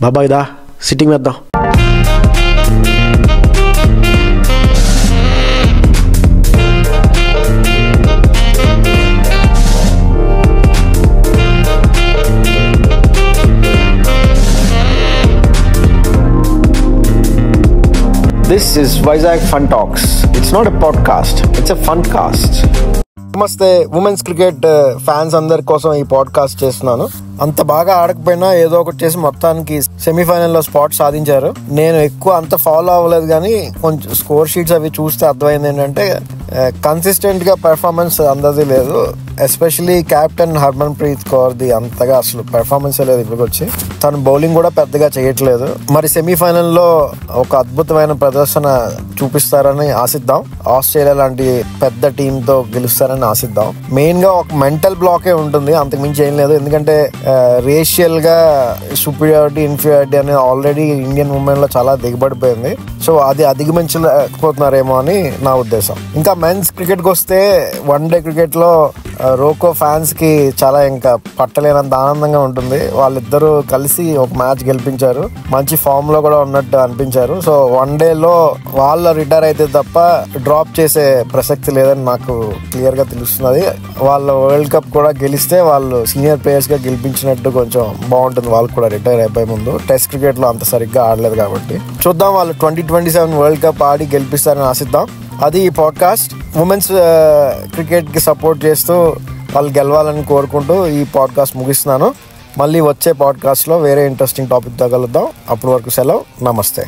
బాబాయ్ దా సిట్టింగ్ వేద్దాం. This is Vizag Fun Talks. It's not a podcast, it's a fun cast. నమస్తే women's cricket fans అందరి కోసం ఈ పాడ్కాస్ట్ చేస్తున్నాను. అంత బాగా ఆడకపోయినా ఏదో ఒకటి చేసి మొత్తానికి సెమీఫైనల్లో స్పాట్ సాధించారు. నేను ఎక్కువ అంత ఫాలో అవ్వలేదు కానీ కొంచెం స్కోర్ షీట్స్ అవి చూస్తే అర్థమైంది ఏంటంటే కన్సిస్టెంట్ గా పెర్ఫార్మెన్స్ అందది లేదు. ఎస్పెషలీ కెప్టెన్ హర్మన్ ప్రీత్ కౌర్ది అంతగా అసలు పెర్ఫార్మెన్స్ లేదు ఇప్పటికి వచ్చి. తను బౌలింగ్ కూడా పెద్దగా చేయట్లేదు. మరి సెమీఫైనల్లో ఒక అద్భుతమైన ప్రదర్శన చూపిస్తారని ఆశిద్దాం. ఆస్ట్రేలియా లాంటి పెద్ద టీమ్ తో గెలుస్తారని ఆశిద్దాం. మెయిన్ గా ఒక మెంటల్ బ్లాకే ఉంటుంది, అంతకు మించి ఏం లేదు. ఎందుకంటే రేషియల్ గా సుపీరియారిటీ ఇన్ఫీరియారిటీ అనేది ఆల్రెడీ ఇండియన్ ఉమెన్ లో చాలా దిగబడిపోయింది. సో అది అధిగమించలేకపోతున్నారేమో అని నా ఉద్దేశం. ఇంకా మెన్స్ క్రికెట్ కి వస్తే వన్ డే క్రికెట్ లో రోకో ఫ్యాన్స్ కి చాలా ఇంకా పట్టలేనంత ఆనందంగా ఉంటుంది. వాళ్ళిద్దరూ కలిసి ఒక మ్యాచ్ గెలిపించారు, మంచి ఫామ్ లో కూడా ఉన్నట్టు అనిపించారు. సో వన్ డే లో వాళ్ళు రిటైర్ అయితే తప్ప డ్రాప్ చేసే ప్రసక్తి లేదని నాకు క్లియర్ గా తెలుస్తున్నది. వాళ్ళు వరల్డ్ కప్ కూడా గెలిస్తే వాళ్ళు సీనియర్ ప్లేయర్స్ గా గెలిపించినట్టు కొంచెం బాగుంటుంది. వాళ్ళు కూడా రిటైర్ అయిపోయే ముందు టెస్ట్ క్రికెట్ లో అంత సరిగ్గా ఆడలేదు కాబట్టి చూద్దాం. వాళ్ళు 2027 వరల్డ్ కప్ ఆడి గెలిపిస్తారని ఆశిద్దాం. అది ఈ పాడ్కాస్ట్. ఉమెన్స్ క్రికెట్ కి సపోర్ట్ చేస్తూ వాళ్ళు గెలవాలని కోరుకుంటూ ఈ పాడ్కాస్ట్ ముగిస్తున్నాను. మళ్ళీ వచ్చే పాడ్కాస్ట్ లో వేరే ఇంట్రెస్టింగ్ టాపిక్ తో కలుద్దాం. అప్పటి వరకు సెలవు. నమస్తే.